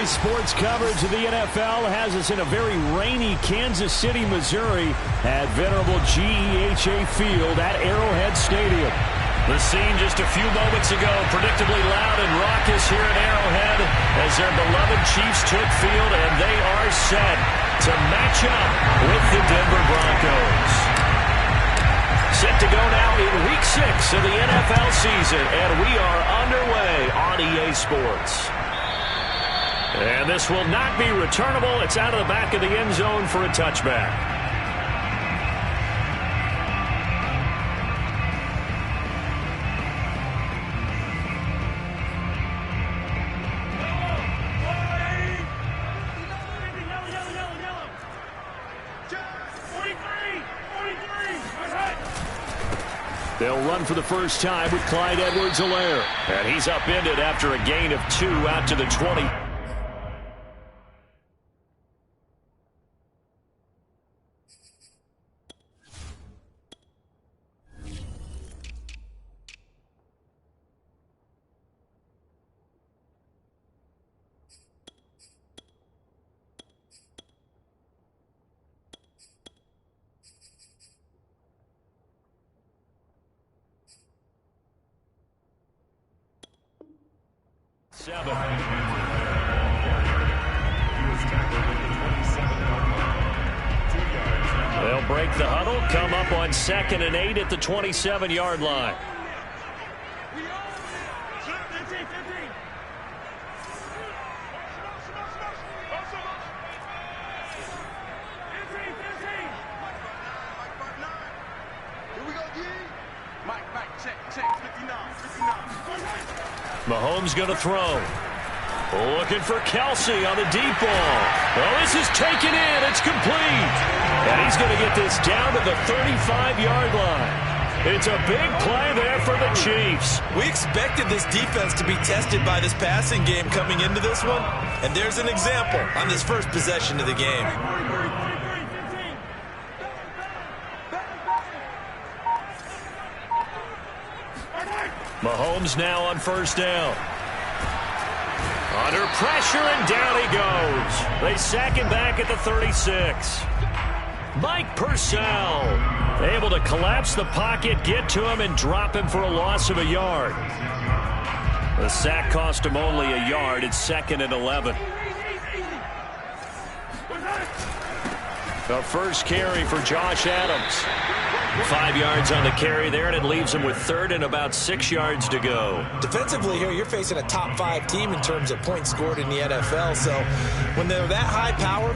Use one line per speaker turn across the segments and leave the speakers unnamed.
Today's sports coverage of the NFL has us in a very rainy Kansas City, Missouri at venerable GEHA Field at Arrowhead Stadium.
The scene just a few moments ago, predictably loud and raucous here at Arrowhead as their beloved Chiefs took field, and they are set to match up with the Denver Broncos. Set to go now in Week 6 of the NFL season, and we are underway on EA Sports. And this will not be returnable. It's out of the back of the end zone for a touchback.
They'll run for the first time with Clyde Edwards-Helaire.
And he's upended after a gain of 2 out to the 20. They'll break the huddle, come up on 2nd and 8 at the 27-yard line. Mahomes going to throw. Looking for Kelsey on the deep ball. Oh, this is taken in. It's complete. And he's going to get this down to the 35-yard line. It's a big play there for the Chiefs.
We expected this defense to be tested by this passing game coming into this one. And there's an example on this first possession of the game.
Mahomes now on first down. Under pressure, and down he goes. They sack him back at the 36. Mike Purcell able to collapse the pocket, get to him, and drop him for a loss of a yard. The sack cost him only a yard. It's 2nd and 11. The first carry for Josh Adams. 5 yards on the carry there, and it leaves him with 3rd and about 6 yards to go.
Defensively here, you're facing a top 5 team in terms of points scored in the NFL. So when they're that high powered,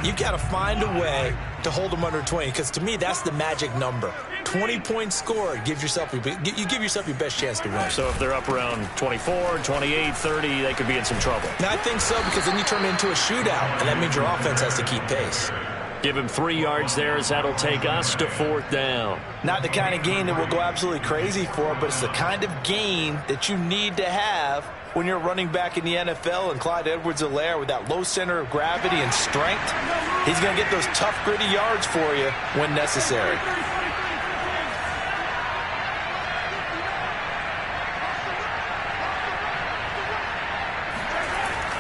you've got to find a way to hold them under 20, because to me, that's the magic number. 20 points scored, you give yourself your best chance to win.
So if they're up around 24, 28, 30, they could be in some trouble.
And I think so, because then you turn it into a shootout, and that means your offense has to keep pace.
Give him 3 yards there, as that'll take us to 4th down.
Not the kind of gain that we'll go absolutely crazy for, but it's the kind of gain that you need to have when you're running back in the NFL. And Clyde Edwards-Helaire, with that low center of gravity and strength, he's going to get those tough, gritty yards for you when necessary.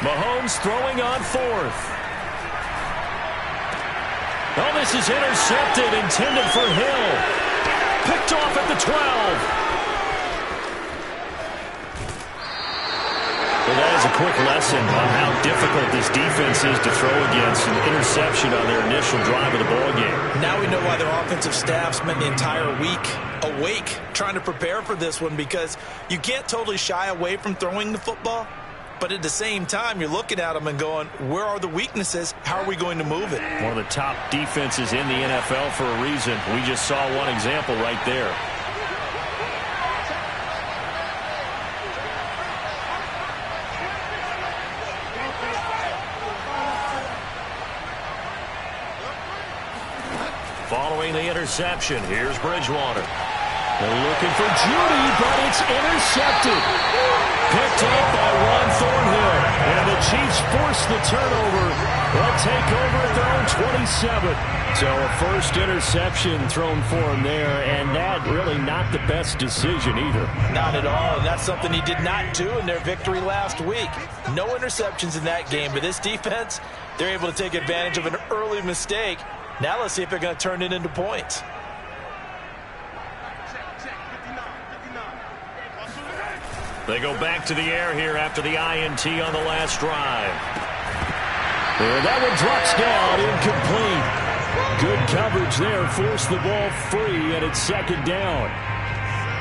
Mahomes throwing on 4th. Oh, this is intercepted, intended for Hill. Picked off at the 12. Well, that is a quick lesson on how difficult this defense is to throw against. An interception on their initial drive of the ballgame.
Now we know why their offensive staff spent the entire week awake trying to prepare for this one, because you can't totally shy away from throwing the football. But at the same time, you're looking at them and going, where are the weaknesses? How are we going to move it?
One of the top defenses in the NFL for a reason. We just saw one example right there. Following the interception, here's Bridgewater. They're looking for Judy, but it's intercepted. Picked up by Ron Thornhill. And the Chiefs force the turnover. They'll take over at their own 27.
So a first interception thrown for him there, and that really not the best decision either.
Not at all, and that's something he did not do in their victory last week. No interceptions in that game, but this defense, they're able to take advantage of an early mistake. Now let's see if they're going to turn it into points.
They go back to the air here after the INT on the last drive.
And that one drops down, incomplete. Good coverage there, forced the ball free, and it's second down.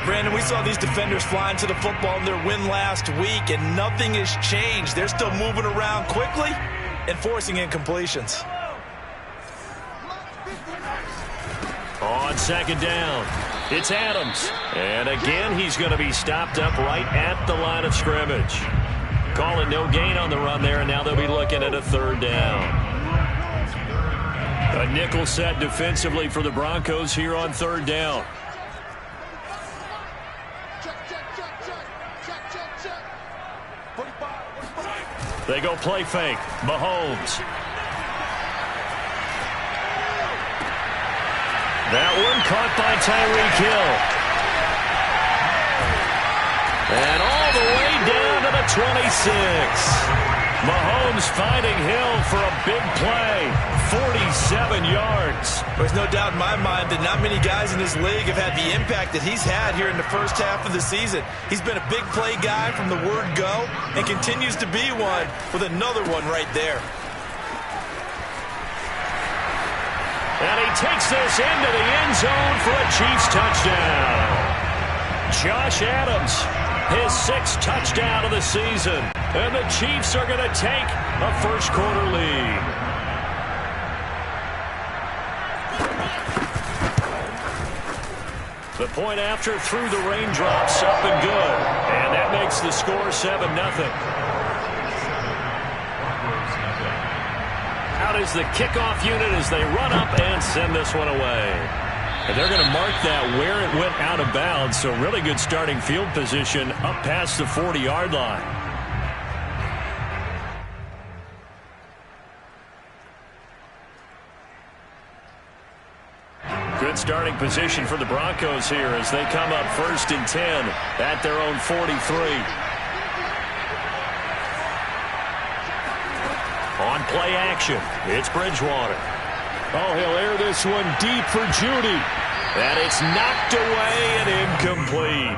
Brandon, we saw these defenders flying to the football in their win last week, and nothing has changed. They're still moving around quickly and forcing incompletions.
On second down, it's Adams. And again, he's going to be stopped up right at the line of scrimmage. Calling no gain on the run there, and now they'll be looking at a third down. A nickel set defensively for the Broncos here on third down. They go play fake. Mahomes. That one caught by Tyreek Hill. And all the way down to the 26. Mahomes finding Hill for a big play. 47 yards.
There's no doubt in my mind that not many guys in this league have had the impact that he's had here in the first half of the season. He's been a big play guy from the word go and continues to be one with another one right there.
And he takes this into the end zone for a Chiefs touchdown. Josh Adams, his 6th touchdown of the season. And the Chiefs are going to take a first-quarter lead. The point after through the raindrops, up and good. And that makes the score 7-0. Out is the kickoff unit as they run up and send this one away. And they're going to mark that where it went out of bounds. So really good starting field position up past the 40-yard line. Good starting position for the Broncos here as they come up 1st and 10 at their own 43. On play action, it's Bridgewater.
Oh, he'll air this one deep for Judy.
And it's knocked away and incomplete.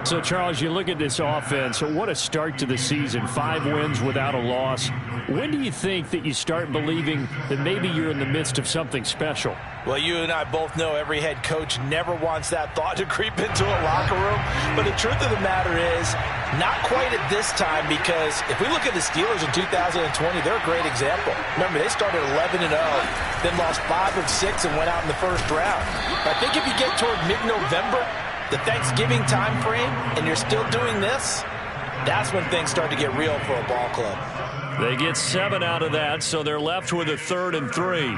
So, Charles, you look at this offense, what a start to the season. 5 wins without a loss. When do you think that you start believing that maybe you're in the midst of something special?
Well, you and I both know every head coach never wants that thought to creep into a locker room. But the truth of the matter is, not quite at this time, because if we look at the Steelers in 2020, they're a great example. Remember, they started 11-0, then lost 5 of 6 and went out in the first round. I think if you get toward mid-November, the Thanksgiving time frame, and you're still doing this, that's when things start to get real for a ball club.
They get 7 out of that, so they're left with a 3rd and 3.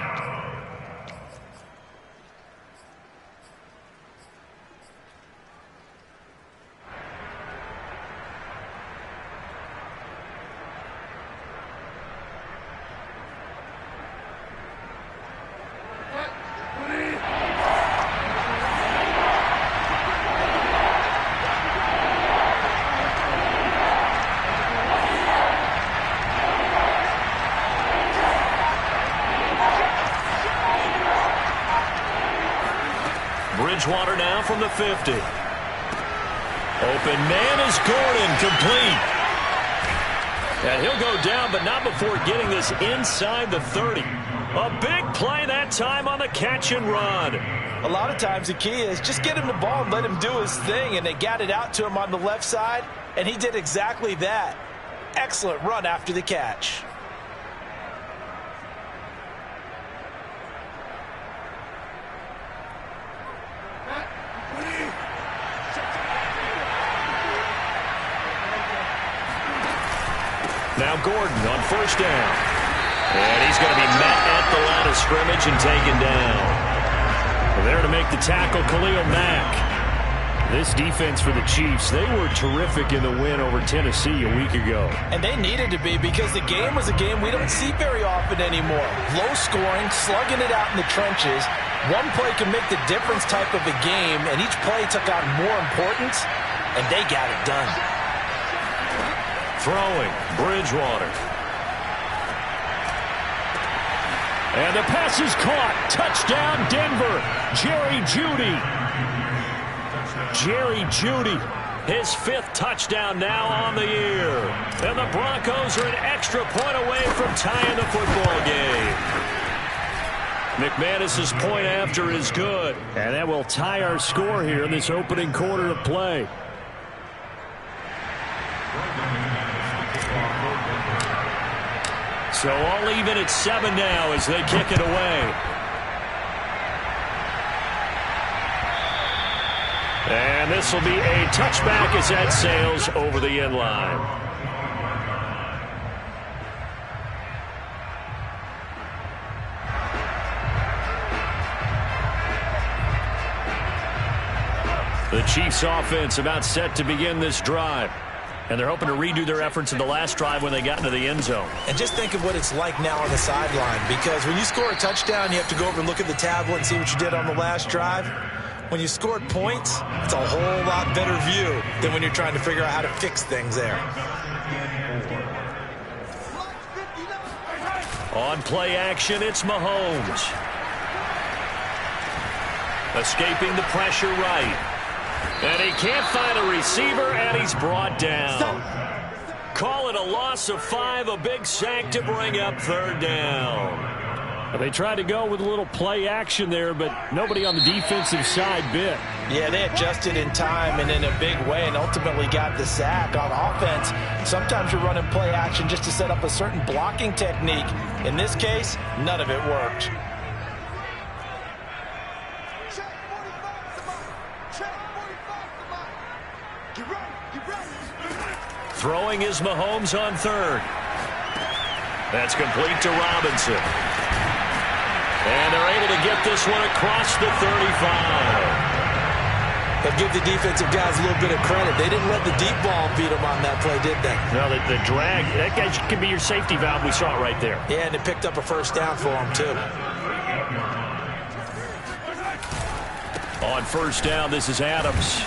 Bridgewater now from the 50. Open man is Gordon, complete. And he'll go down, but not before getting this inside the 30. A big play that time on the catch and run.
A lot of times the key is just get him the ball and let him do his thing, and they got it out to him on the left side, and he did exactly that. Excellent run after the catch.
Now Gordon on 1st down. And he's going to be met at the line of scrimmage and taken down. There to make the tackle, Khalil Mack.
This defense for the Chiefs, they were terrific in the win over Tennessee a week ago.
And they needed to be, because the game was a game we don't see very often anymore. Low scoring, slugging it out in the trenches. One play can make the difference type of a game, and each play took on more importance, and they got it done.
Throwing, Bridgewater.
And the pass is caught. Touchdown, Denver. Jerry Jeudy. Jerry Jeudy,
his 5th touchdown now on the year. And the Broncos are an extra point away from tying the football game. McManus's point after is good.
And that will tie our score here in this opening quarter of play.
So all even at 7 now as they kick it away. And this will be a touchback as that sails over the end line. The Chiefs offense about set to begin this drive. And they're hoping to redo their efforts in the last drive when they got into the end zone.
And just think of what it's like now on the sideline, because when you score a touchdown, you have to go over and look at the tablet and see what you did on the last drive. When you scored points, it's a whole lot better view than when you're trying to figure out how to fix things there.
On play action, it's Mahomes. Escaping the pressure right. And he can't find a receiver, and he's brought down. Call it a loss of 5, a big sack to bring up 3rd down.
They tried to go with a little play action there, but nobody on the defensive side bit.
Yeah, they adjusted in time and in a big way and ultimately got the sack. On offense, sometimes you're running play action just to set up a certain blocking technique. In this case, none of it worked.
Throwing is Mahomes on 3rd. That's complete to Robinson. And they're able to get this one across the 35.
But give the defensive guys a little bit of credit. They didn't let the deep ball beat them on that play, did they?
No, the drag, that guy could be your safety valve. We saw it right there.
Yeah, and it picked up a 1st down for them, too.
On 1st down, this is Adams.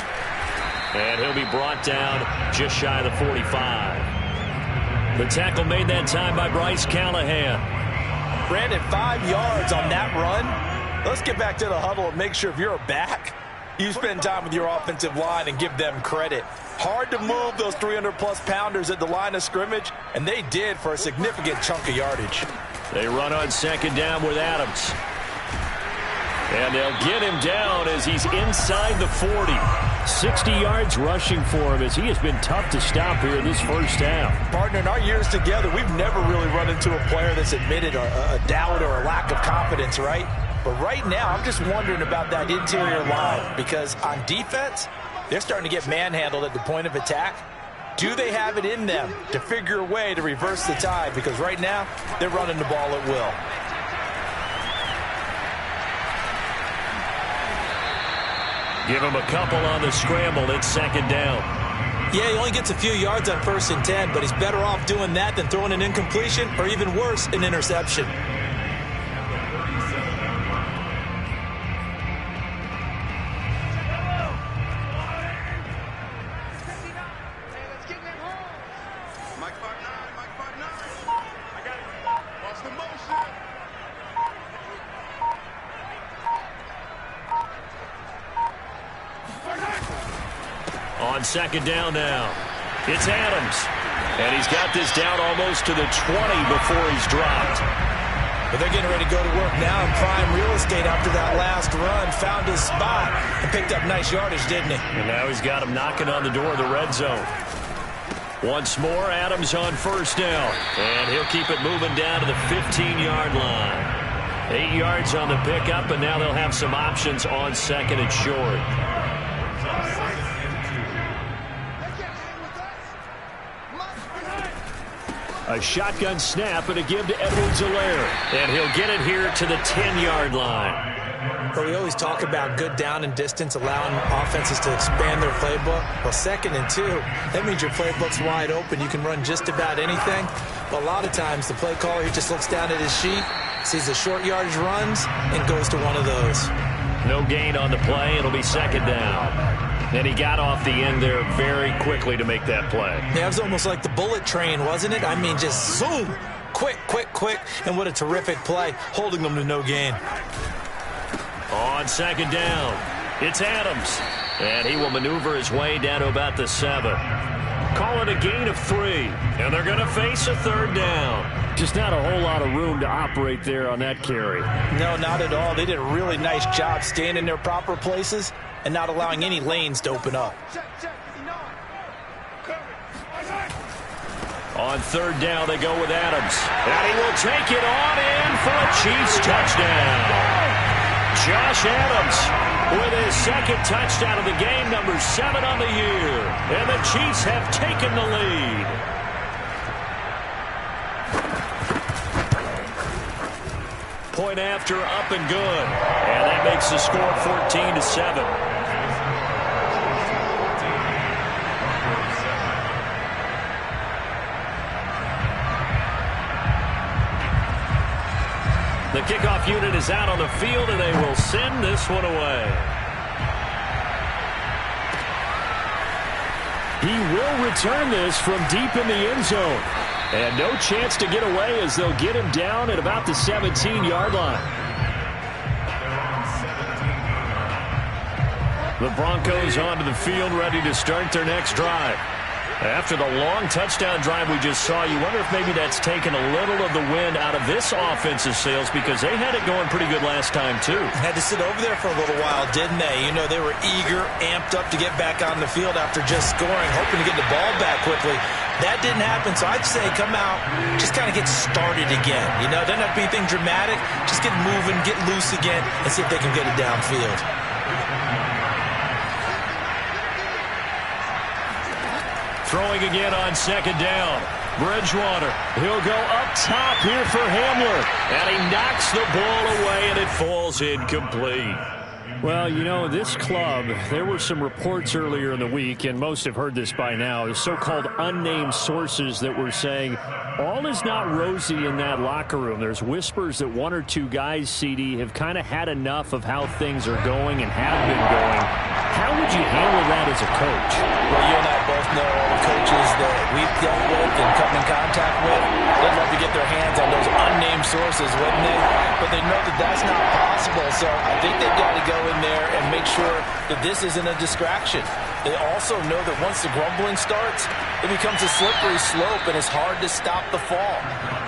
And he'll be brought down just shy of the 45. The tackle made that time by Bryce Callahan.
Brandon, 5 yards on that run. Let's get back to the huddle and make sure if you're a back, you spend time with your offensive line and give them credit. Hard to move those 300-plus pounders at the line of scrimmage, and they did for a significant chunk of yardage.
They run on 2nd down with Adams. And they'll get him down as he's inside the 40.
60 yards rushing for him as he has been tough to stop here in this 1st half.
Partner, in our years together, we've never really run into a player that's admitted a doubt or a lack of confidence, right? But right now, I'm just wondering about that interior line, because on defense, they're starting to get manhandled at the point of attack. Do they have it in them to figure a way to reverse the tide? Because right now, they're running the ball at will.
Give him a couple on the scramble. It's 2nd down.
Yeah, he only gets a few yards on 1st and 10, but he's better off doing that than throwing an incompletion or even worse, an interception.
On 2nd down now, it's Adams. And he's got this down almost to the 20 before he's dropped.
But they're getting ready to go to work now in prime real estate after that last run. Found his spot and picked up nice yardage, didn't he?
And now he's got him knocking on the door of the red zone. Once more, Adams on 1st down. And he'll keep it moving down to the 15-yard line. 8 yards on the pickup, and now they'll have some options on 2nd and short.
A shotgun snap and a give to Edwards-Helaire.
And he'll get it here to the 10-yard line.
But we always talk about good down and distance, allowing offenses to expand their playbook. Well, 2nd and 2, that means your playbook's wide open. You can run just about anything. But a lot of times, the play caller, he just looks down at his sheet, sees the short yardage runs, and goes to one of those.
No gain on the play. It'll be 2nd down. And he got off the end there very quickly to make that play.
Yeah, it was almost like the bullet train, wasn't it? I mean, just zoom. Quick, quick, quick. And what a terrific play, holding them to no gain.
On 2nd down, it's Adams. And he will maneuver his way down to about the 7. Call it a gain of 3. And they're going to face a 3rd down.
Just not a whole lot of room to operate there on that carry.
No, not at all. They did a really nice job staying in their proper places and not allowing any lanes to open up.
On 3rd down, they go with Adams. And he will take it on in for a Chiefs touchdown. Josh Adams with his 2nd touchdown of the game, number 7 on the year. And the Chiefs have taken the lead. Point after, up and good. And that makes the score 14-7. The kickoff unit is out on the field, and they will send this one away.
He will return this from deep in the end zone. And no chance to get away as they'll get him down at about the 17-yard line.
The Broncos onto the field, ready to start their next drive. After the long touchdown drive we just saw, you wonder if maybe that's taken a little of the wind out of this offensive sails, because they had it going pretty good last time, too.
Had to sit over there for a little while, didn't they? You know, they were eager, amped up to get back on the field after just scoring, hoping to get the ball back quickly. That didn't happen, so I'd say come out, just kind of get started again. You know, it doesn't have to be anything dramatic. Just get moving, get loose again, and see if they can get it downfield.
Throwing again on 2nd down. Bridgewater. He'll go up top here for Hamler. And he knocks the ball away, and it falls incomplete.
Well, you know, this club, there were some reports earlier in the week, and most have heard this by now, the so-called unnamed sources that were saying all is not rosy in that locker room. There's whispers that 1 or 2 guys, CD, have kind of had enough of how things are going and have been going. How would you handle that as a coach?
Well, you and I both know all the coaches that we've dealt with and come in contact with. They'd love to get their hands on those unnamed sources, wouldn't they? But they know that that's not possible, so I think they've got to go in there and make sure that this isn't a distraction. They also know that once the grumbling starts, it becomes a slippery slope, and it's hard to stop the fall.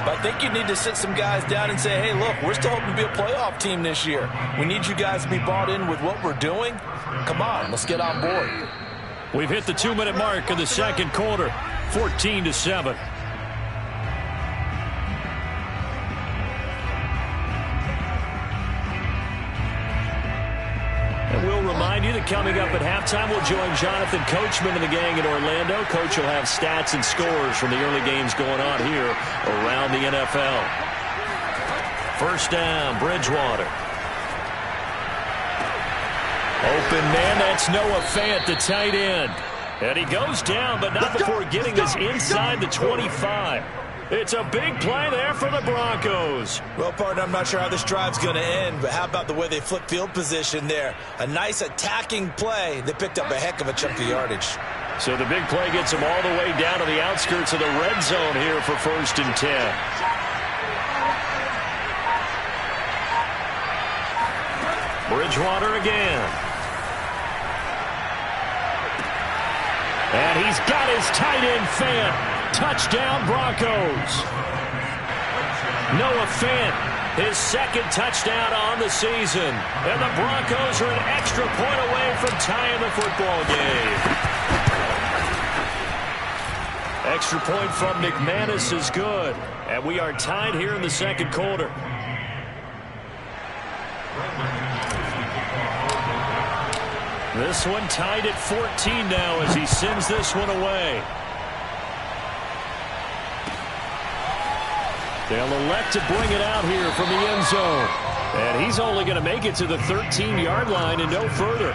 But I think you need to sit some guys down and say, hey, look, we're still hoping to be a playoff team this year. We need you guys to be bought in with what we're doing. Come on, let's get on board.
We've hit the 2-minute mark of the 2nd quarter, 14-7. And we'll remind you that coming up at halftime, we'll join Jonathan Coachman and the gang in Orlando. Coach will have stats and scores from the early games going on here around the NFL. 1st down, Bridgewater. Open man, that's Noah Fant, the tight end. And he goes down, but not before getting us inside the 25. It's a big play there for the Broncos.
Well, partner, I'm not sure how this drive's going to end, but how about the way they flip field position there? A nice attacking play. They picked up a heck of a chunk of yardage.
So the big play gets them all the way down to the outskirts of the red zone here for 1st and 10. Bridgewater again. And he's got his tight end, Fant. Touchdown, Broncos. Noah Fant, his 2nd touchdown on the season. And the Broncos are an extra point away from tying the football game. Extra point from McManus is good. And we are tied here in the 2nd quarter. This one tied at 14 now as he sends this one away.
They'll elect to bring it out here from the end zone. And he's only going to make it to the 13-yard line and no further.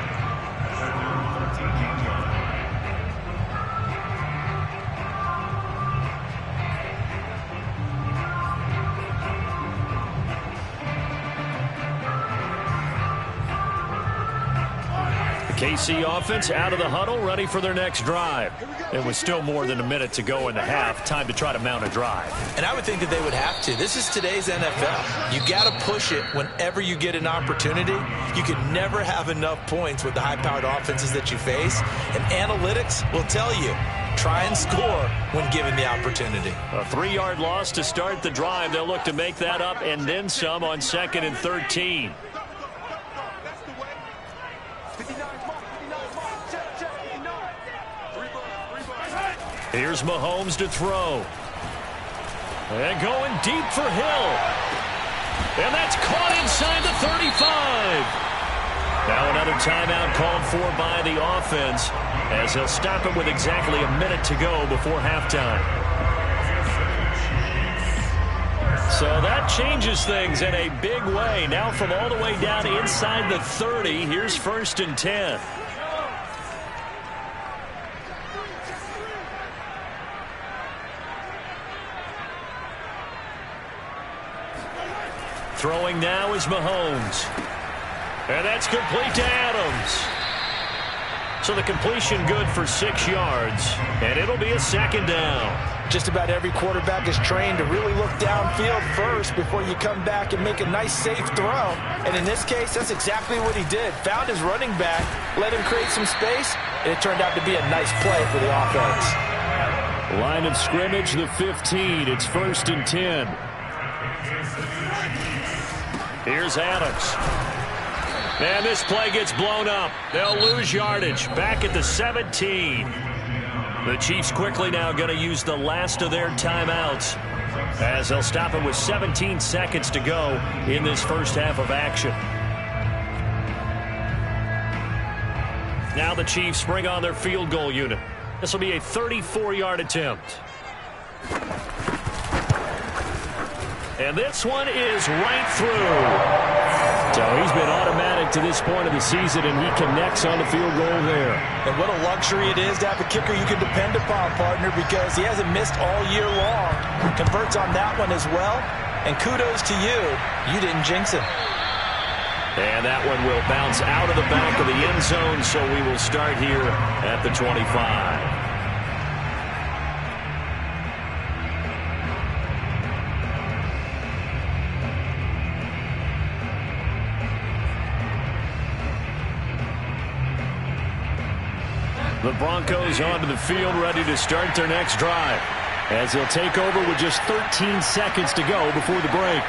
KC offense out of the huddle, ready for their next drive. It was still more than a minute to go in the half. Time to try to mount a drive.
And I would think that they would have to. This is today's NFL. You got to push it whenever you get an opportunity. You can never have enough points with the high-powered offenses that you face. And analytics will tell you, try and score when given the opportunity.
A 3-yard loss to start the drive. They'll look to make that up and then some on 2nd and 13. Here's Mahomes to throw. And going deep for Hill. And that's caught inside the 35. Now another timeout called for by the offense as they'll stop it with exactly a minute to go before halftime. So that changes things in a big way. Now from all the way down inside the 30, here's 1st and 10. Throwing now is Mahomes. And that's complete to Adams. So the completion good for 6 yards. And it'll be a 2nd down.
Just about every quarterback is trained to really look downfield first before you come back and make a nice, safe throw. And in this case, that's exactly what he did. Found his running back, let him create some space, and it turned out to be a nice play for the offense.
Line of scrimmage, the 15. It's 1st and 10. Here's Adams. And this play gets blown up. They'll lose yardage. Back at the 17. The Chiefs quickly now going to use the last of their timeouts as they'll stop it with 17 seconds to go in this first half of action. Now the Chiefs bring on their field goal unit. This will be a 34-yard attempt. And this one is right through. So he's been automatic to this point of the season, and he connects on the field goal there.
And what a luxury it is to have a kicker you can depend upon, partner, because he hasn't missed all year long. Converts on that one as well. And kudos to you. You didn't jinx him.
And that one will bounce out of the back of the end zone, so we will start here at the 25. The Broncos onto the field, ready to start their next drive, as they'll take over with just 13 seconds to go before the break.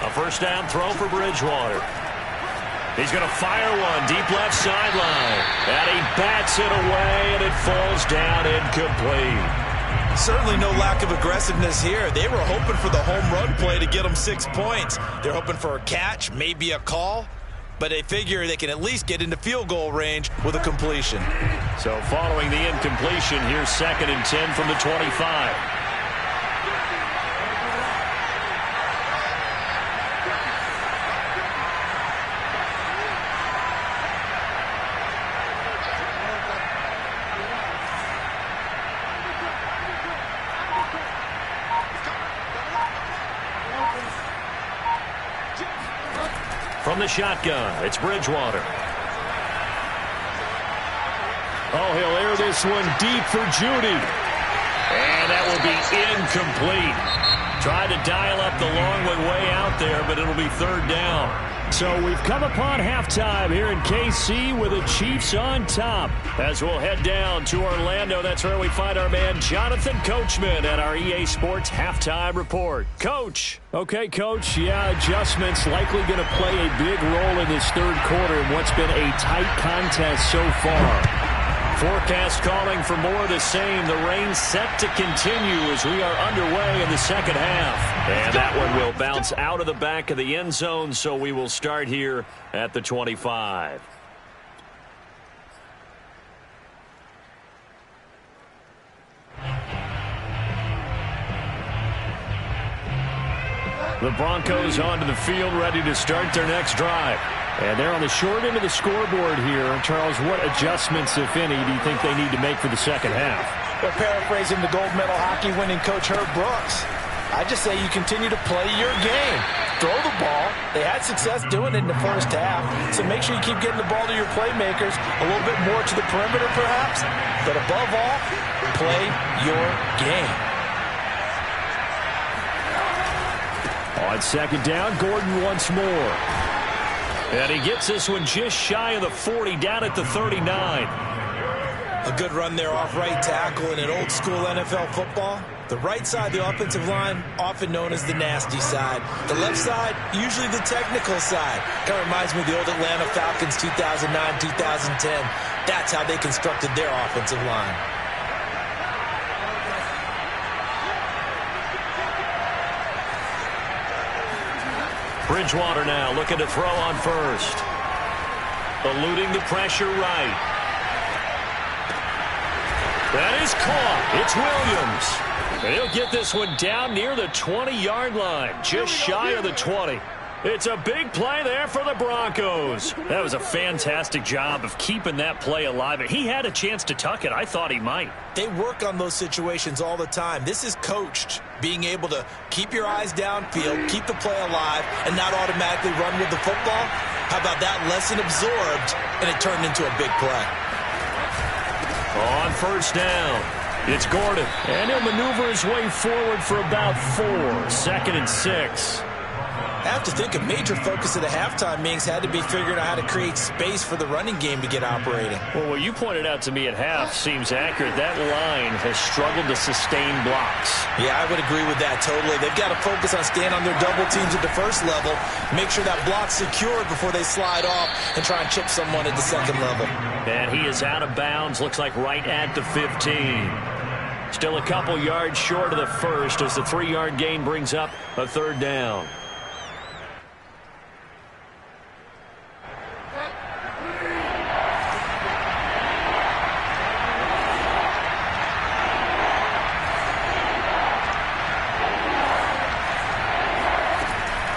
A first down throw for Bridgewater. He's going to fire one deep left sideline. And he bats it away, and it falls down incomplete.
Certainly no lack of aggressiveness here. They were hoping for the home run play to get them 6 points. They're hoping for a catch, maybe a call, but they figure they can at least get into field goal range with a completion.
So following the incompletion, here's 2nd and 10 from the 25. From the shotgun, it's Bridgewater. Oh, he'll air this one deep for Judy. And that will be incomplete. Tried to dial up the long way out there, but it'll be 3rd down. So we've come upon halftime here in KC with the Chiefs on top. As we'll head down to Orlando, that's where we find our man Jonathan Coachman at our EA Sports Halftime Report. Coach. Okay, Coach, adjustments likely going to play a big role in this 3rd quarter in what's been a tight contest so far.
Forecast calling for more of the same. The rain set to continue as we are underway in the second half. And that one will bounce out of the back of the end zone, so we will start here at the 25. The Broncos onto the field, ready to start their next drive.
And they're on the short end of the scoreboard here. Charles, what adjustments, if any, do you think they need to make for the second half?
Well, paraphrasing the gold medal hockey winning coach Herb Brooks, I just say you continue to play your game. Throw the ball. They had success doing it in the first half, so make sure you keep getting the ball to your playmakers, a little bit more to the perimeter perhaps, but above all, play your game.
On second down, Gordon once more.
And he gets this one just shy of the 40, down at the 39.
A good run there off right tackle in an old school NFL football. The right side of the offensive line, often known as the nasty side. The left side, usually the technical side. Kind of reminds me of the old Atlanta Falcons 2009-2010. That's how they constructed their offensive line.
Bridgewater now looking to throw on first. Eluding the pressure right. That is caught. It's Williams. And he'll get this one down near the 20-yard line, just shy of the 20. It's a big play there for the Broncos. That was a fantastic job of keeping that play alive. He had a chance to tuck it. I thought he might.
They work on those situations all the time. This is coached, being able to keep your eyes downfield, keep the play alive, and not automatically run with the football. How about that lesson absorbed, and it turned into a big play?
On first down, it's Gordon.
And he'll maneuver his way forward for about 4. 2nd and 6.
I have to think a major focus of the halftime meetings had to be figuring out how to create space for the running game to get operating.
Well, what you pointed out to me at half seems accurate. That line has struggled to sustain blocks.
Yeah, I would agree with that totally. They've got to focus on staying on their double teams at the first level, make sure that block's secured before they slide off and try and chip someone at the second level.
And he is out of bounds, looks like right at the 15. Still a couple yards short of the first as the 3-yard gain brings up a 3rd down.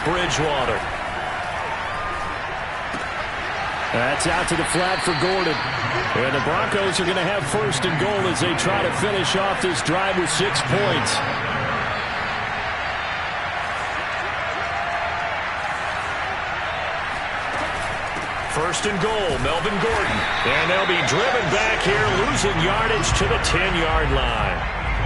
Bridgewater.
That's out to the flat for Gordon. And the Broncos are going to have 1st and goal as they try to finish off this drive with 6 points.
First and goal, Melvin Gordon. And they'll be driven back here, losing yardage to the 10-yard line.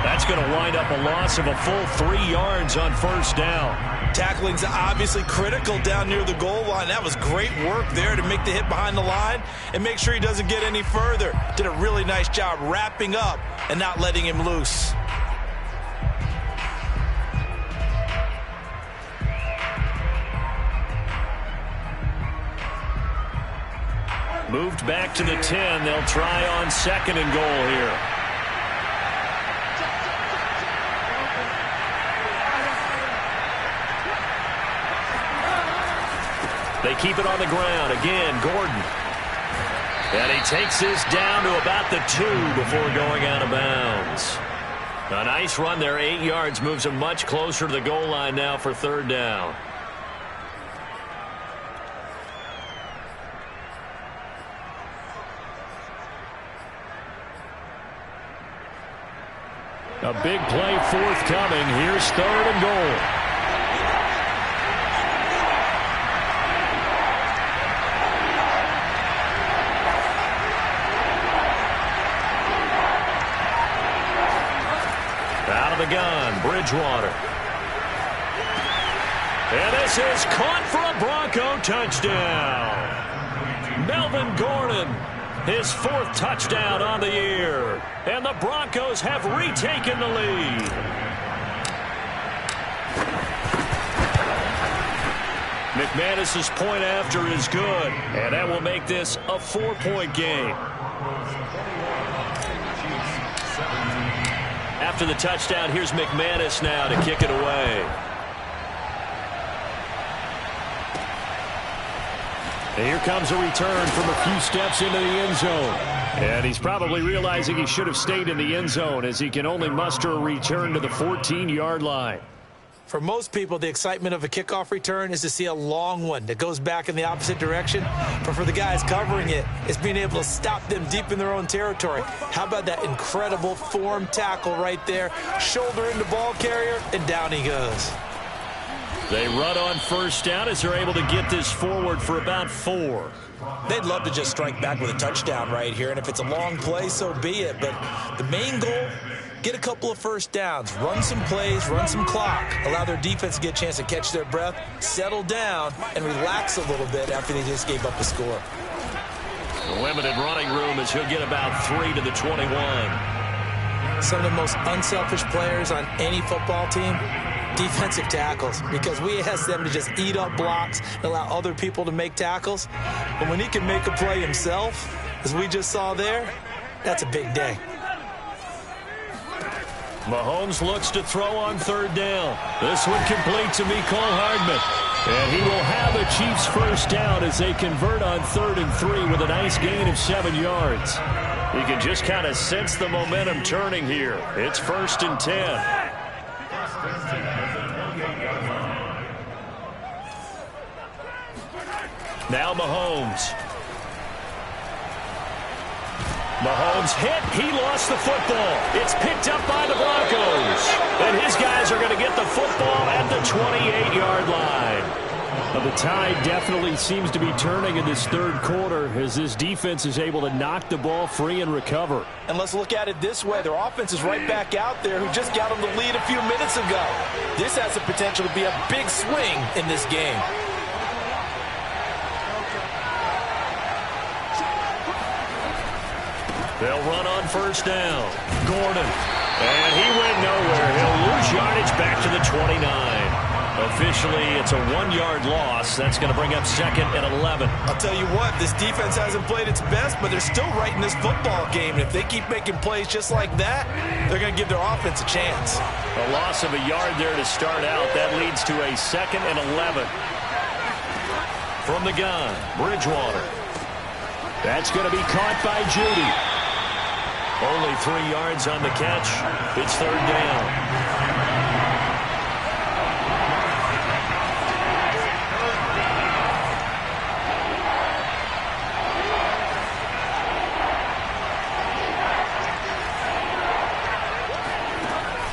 That's going to wind up a loss of a full 3 yards on first down.
Tackling's obviously critical down near the goal line. That was great work there to make the hit behind the line and make sure he doesn't get any further. Did a really nice job wrapping up and not letting him loose.
Moved back to the 10. They'll try on 2nd and goal here. They keep it on the ground. Again, Gordon. And he takes this down to about the 2 before going out of bounds. A nice run there. 8 yards moves him much closer to the goal line now for 3rd down.
A big play forthcoming. Here's 3rd and goal.
Out of the gun, Bridgewater. And this is caught for a Bronco touchdown. Melvin Gordon, his 4th touchdown on the year. And the Broncos have retaken the lead. McManus's point after is good, and that will make this a 4-point game. After the touchdown, here's McManus now to kick it away.
And here comes a return from a few steps into the end zone. And he's probably realizing he should have stayed in the end zone as he can only muster a return to the 14-yard line.
For most people, the excitement of a kickoff return is to see a long one that goes back in the opposite direction. But for the guys covering it, it's being able to stop them deep in their own territory. How about that incredible form tackle right there? Shoulder into ball carrier, and down he goes.
They run on first down as they're able to get this forward for about 4.
They'd love to just strike back with a touchdown right here, and if it's a long play, so be it. But the main goal, get a couple of first downs, run some plays, run some clock, allow their defense to get a chance to catch their breath, settle down, and relax a little bit after they just gave up a score.
The limited running room as he'll get about 3 to the 21.
Some of the most unselfish players on any football team, defensive tackles, because we ask them to just eat up blocks and allow other people to make tackles. But when he can make a play himself, as we just saw there, that's a big day.
Mahomes looks to throw on third down. This one complete to Mecole Hardman.
And he will have the Chiefs first down as they convert on 3rd and 3 with a nice gain of 7 yards.
You can just kind of sense the momentum turning here. It's 1st and 10. Now Mahomes. Mahomes hit. He lost the football. It's picked up by the Broncos. And his guys are going to get the football at the 28-yard line.
Well, the tide definitely seems to be turning in this third quarter as this defense is able to knock the ball free and recover.
And let's look at it this way. Their offense is right back out there who just got them the lead a few minutes ago. This has the potential to be a big swing in this game.
They'll run on first down. Gordon. And he went nowhere. He'll lose yardage back to the 29. Officially, it's a 1-yard loss. That's going to bring up 2nd and 11.
I'll tell you what, this defense hasn't played its best, but they're still right in this football game. And if they keep making plays just like that, they're going to give their offense a chance.
A loss of a yard there to start out. That leads to a 2nd and 11. From the gun, Bridgewater.
That's going to be caught by Judy.
Only 3 yards on the catch. It's 3rd down.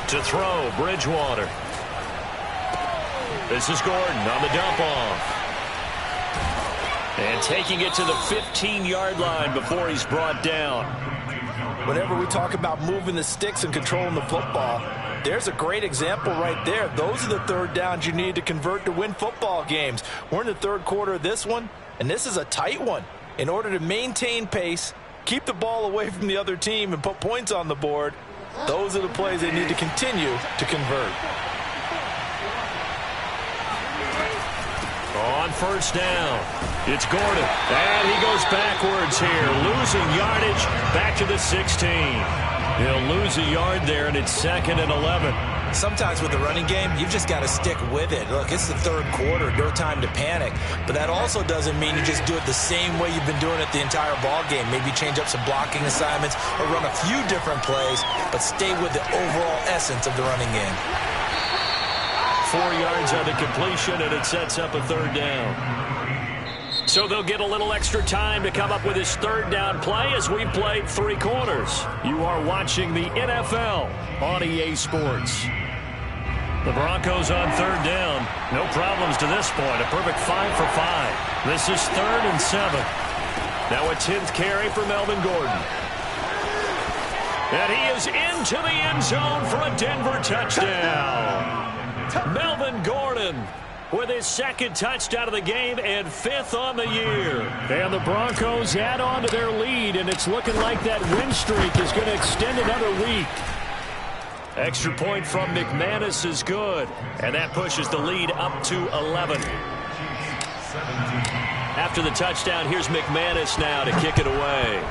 To throw, Bridgewater. This is Gordon on the dump off. And taking it to the 15-yard line before he's brought down.
Whenever we talk about moving the sticks and controlling the football, there's a great example right there. Those are the third downs you need to convert to win football games. We're in the third quarter of this one, and this is a tight one. In order to maintain pace, keep the ball away from the other team, and put points on the board, those are the plays they need to continue to convert.
On first down, it's Gordon. And he goes backwards here, losing yardage back to the 16. He'll lose a yard there, and it's 2nd and 11.
Sometimes with the running game, you've just got to stick with it. Look, it's the third quarter, no time to panic. But that also doesn't mean you just do it the same way you've been doing it the entire ball game. Maybe change up some blocking assignments or run a few different plays, but stay with the overall essence of the running game.
4 yards on the completion, and it sets up a 3rd down. So they'll get a little extra time to come up with his 3rd down play as we played 3 quarters. You are watching the NFL on EA Sports. The Broncos on 3rd down. No problems to this point. A perfect 5 for 5. This is 3rd and 7. Now a 10th carry for Melvin Gordon. And he is into the end zone for a Denver touchdown. Melvin Gordon with his 2nd touchdown of the game and 5th on the year.
And the Broncos add on to their lead, and it's looking like that win streak is going to extend another week.
Extra point from McManus is good, and that pushes the lead up to 11. After the touchdown, here's McManus now to kick it away.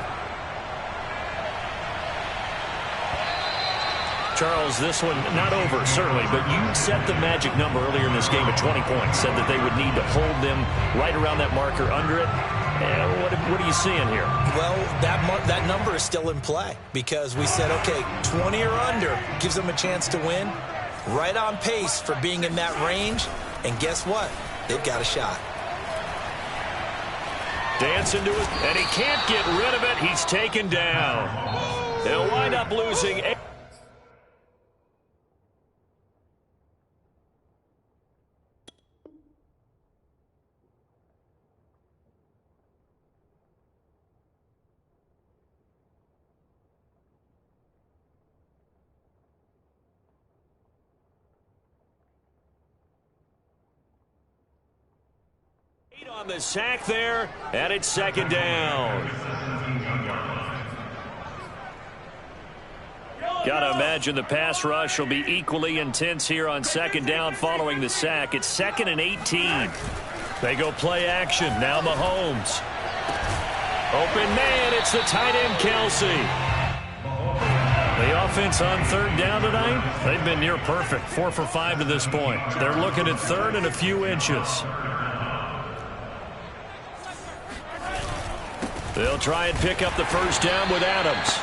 Charles, this one not over, certainly, but you set the magic number earlier in this game at 20 points, said that they would need to hold them right around that marker under it. What are you seeing here?
Well, that number is still in play because we said, okay, 20 or under gives them a chance to win. Right on pace for being in that range. And guess what? They've got a shot.
Dance into it, and he can't get rid of it. He's taken down. They'll wind up losing 8. On the sack there, and it's second down. Gotta imagine the pass rush will be equally intense here on second down following the sack. It's 2nd and 18. They go play action. Now Mahomes. Open man, it's the tight end Kelsey. The offense on third down tonight, they've been near perfect. 4 for 5 to this point. They're looking at third and a few inches. They'll try and pick up the first down with Adams.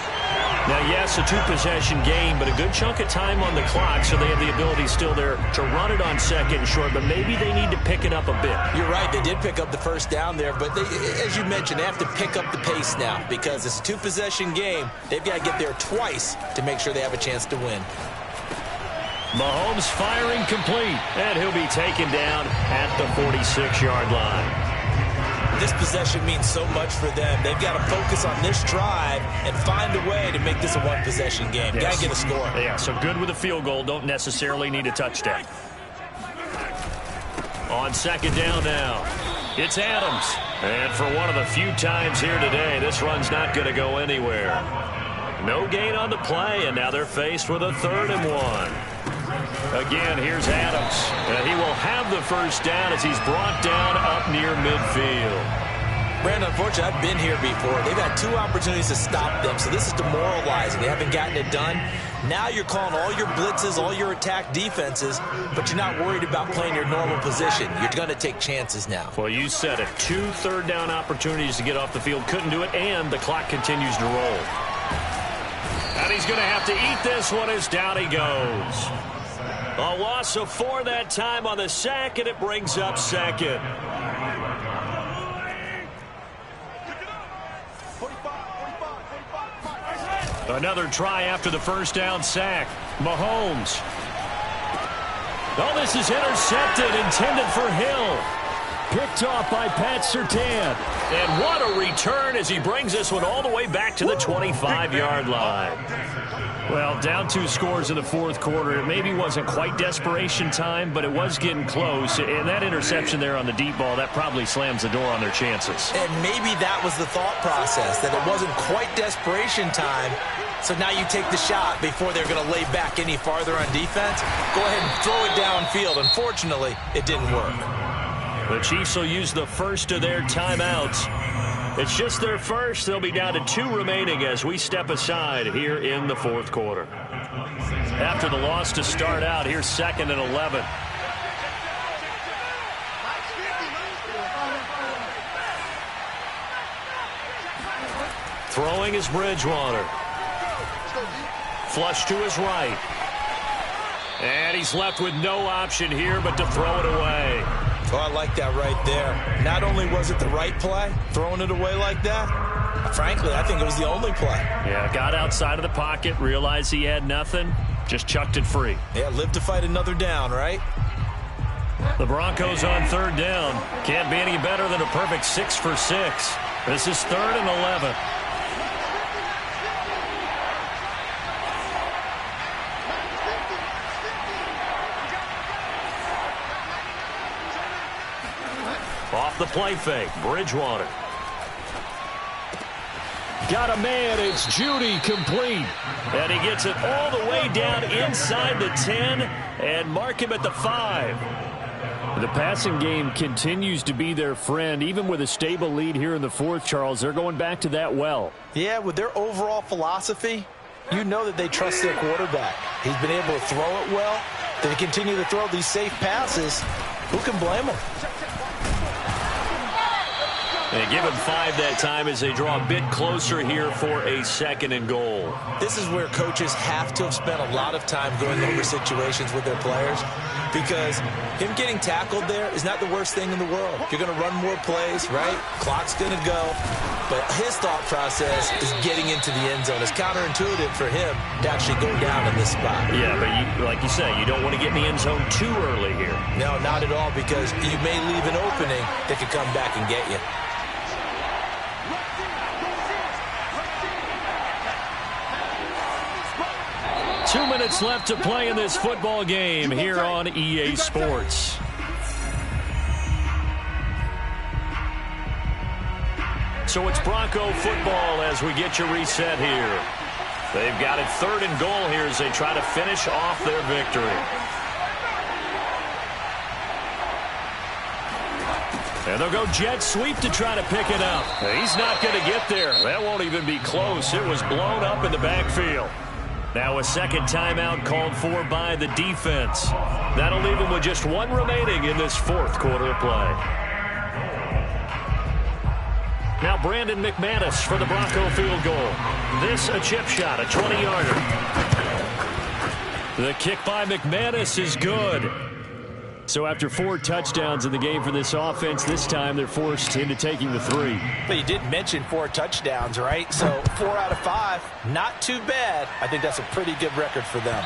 Now, yes, a 2-possession game, but a good chunk of time on the clock, so they have the ability still there to run it on second and short, but maybe they need to pick it up a bit.
You're right. They did pick up the first down there, but as you mentioned, they have to pick up the pace now because it's a 2-possession game. They've got to get there twice to make sure they have a chance to win.
Mahomes firing complete, and he'll be taken down at the 46-yard line.
This possession means so much for them. They've got to focus on this drive and find a way to make this a one-possession game.
Yes.
Got to get a score.
Yeah, so good with a field goal. Don't necessarily need a touchdown. On second down now, it's Adams. And for one of the few times here today, this run's not going to go anywhere. No gain on the play, and now they're faced with a 3rd and 1. Again, here's Adams. He will have the first down as he's brought down up near midfield.
Brandon, unfortunately, I've been here before. They've had 2 opportunities to stop them, so this is demoralizing. They haven't gotten it done. Now you're calling all your blitzes, all your attack defenses, but you're not worried about playing your normal position. You're going to take chances now.
Well, you said it. 2 third-down opportunities to get off the field. Couldn't do it, and the clock continues to roll. And he's going to have to eat this one as down he goes. A loss of 4 that time on the sack, and it brings up second. Another try after the first down sack. Mahomes. Oh, this is intercepted, intended for Hill. Picked off by Pat Surtain. And what a return as he brings this one all the way back to the 25-yard line. Well, down 2 scores in the fourth quarter. It maybe wasn't quite desperation time, but it was getting close. And that interception there on the deep ball, that probably slams the door on their chances.
And maybe that was the thought process, that it wasn't quite desperation time. So now you take the shot before they're going to lay back any farther on defense. Go ahead and throw it downfield. Unfortunately, it didn't work.
The Chiefs will use the first of their timeouts. It's just their first. They'll be down to 2 remaining as we step aside here in the fourth quarter. After the loss to start out, here's 2nd and 11. Throwing is Bridgewater. Flush to his right. And he's left with no option here but to throw it away.
Oh, I like that right there. Not only was it the right play, throwing it away like that, frankly, I think it was the only play.
Yeah, got outside of the pocket, realized he had nothing, just chucked it free.
Yeah, live to fight another down, right?
The Broncos on 3rd down. Can't be any better than a perfect 6 for 6. This is 3rd and 11. Off the play fake, Bridgewater. Got a man, it's Judy, complete. And he gets it all the way down inside the 10 and mark him at the 5.
The passing game continues to be their friend. Even with a stable lead here in the fourth, Charles, they're going back to that well.
Yeah, with their overall philosophy, you know that they trust their quarterback. He's been able to throw it well. They continue to throw these safe passes. Who can blame them?
They give him 5 that time as they draw a bit closer here for a 2nd and goal.
This is where coaches have to have spent a lot of time going over situations with their players, because him getting tackled there is not the worst thing in the world. You're going to run more plays, right? Clock's going to go. But his thought process is getting into the end zone. It's counterintuitive for him to actually go down in this spot.
Yeah, but like you say, you don't want to get in the end zone too early here.
No, not at all, because you may leave an opening that could come back and get you.
Two minutes left to play in this football game here on EA Sports.
So it's Bronco football as we get you reset here. They've got it 3rd and goal here as they try to finish off their victory.
And they'll go jet sweep to try to pick it up.
He's not going to get there. That won't even be close. It was blown up in the backfield.
Now a 2nd timeout called for by the defense. That'll leave them with just 1 remaining in this 4th quarter of play. Now Brandon McManus for the Bronco field goal. This a chip shot, a 20-yarder. The kick by McManus is good. So after 4 touchdowns in the game for this offense, this time they're forced into taking the 3.
But you did mention 4 touchdowns, right? So 4 out of 5, not too bad. I think that's a pretty good record for them.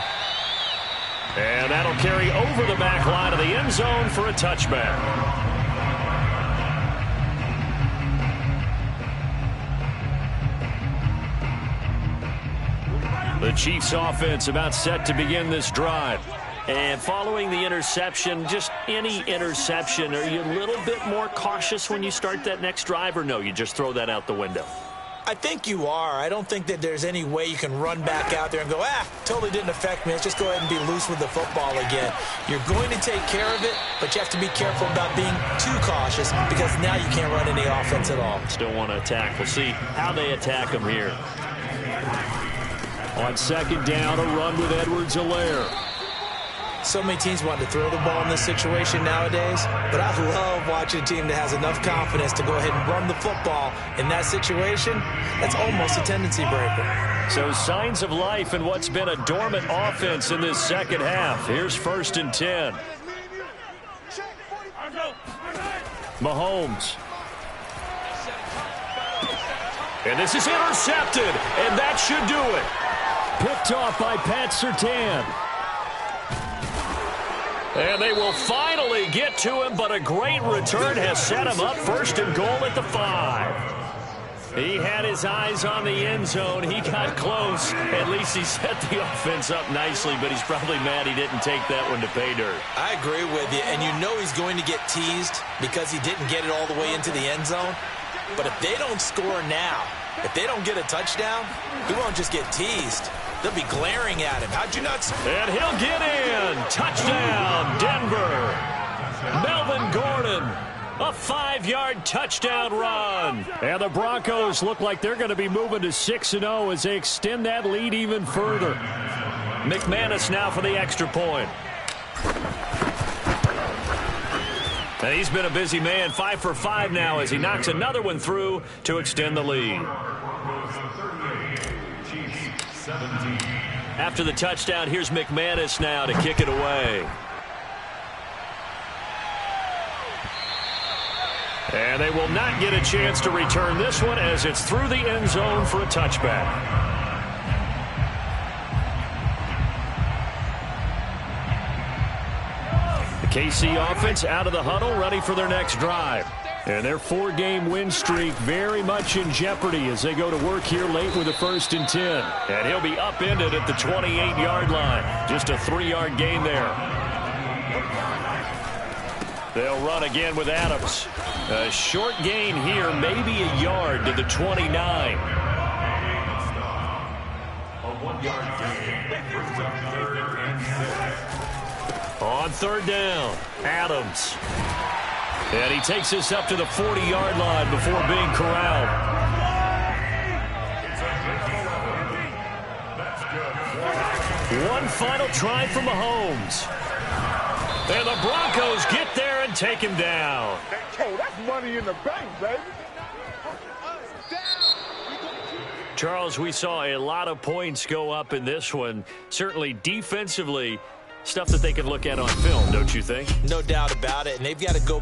And that'll carry over the back line of the end zone for a touchback. The Chiefs offense about set to begin this drive.
And following the interception, just any interception, are you a little bit more cautious when you start that next drive, or no, you just throw that out the window?
I think you are. I don't think that there's any way you can run back out there and go, totally didn't affect me. Let's just go ahead and be loose with the football again. You're going to take care of it, but you have to be careful about being too cautious, because now you can't run any offense at all.
Still want to attack. We'll see how they attack them here.
On 2nd down, a run with Edwards-Helaire.
So many teams want to throw the ball in this situation nowadays, but I love watching a team that has enough confidence to go ahead and run the football. In that situation, that's almost a tendency breaker.
So signs of life in what's been a dormant offense in this 2nd half. Here's 1st and 10. Mahomes. And this is intercepted, and that should do it. Picked off by Pat Surtain.
And they will finally get to him, but a great return has set him up 1st and goal at the 5.
He had his eyes on the end zone. He got close. At least he set the offense up nicely, but he's probably mad he didn't take that one to pay dirt.
I agree with you, and you know he's going to get teased because he didn't get it all the way into the end zone. But if they don't score now, if they don't get a touchdown, he won't just get teased. They'll be glaring at him. How'd you not?
And he'll get in. Touchdown, Denver. Melvin Gordon. A 5-yard touchdown run. And the Broncos look like they're going to be moving to 6-0 as they extend that lead even further.
McManus now for the extra point.
And he's been a busy man, 5 for 5 now as he knocks another one through to extend the lead. After the touchdown, here's McManus now to kick it away. And they will not get a chance to return this one as it's through the end zone for a touchback. The KC offense out of the huddle, ready for their next drive. And their 4-game win streak very much in jeopardy as they go to work here late with a 1st and 10. And he'll be upended at the 28-yard line. Just a 3-yard gain there. They'll run again with Adams. A short gain here, maybe a yard to the 29. On 3rd down, Adams. And he takes this up to the 40-yard line before being corralled.
One final try for Mahomes. And the Broncos get there and take him down.
Hey, that's money in the bank, baby.
Charles, we saw a lot of points go up in this one. Certainly defensively, stuff that they can look at on film, don't you think?
No doubt about it, and they've got to go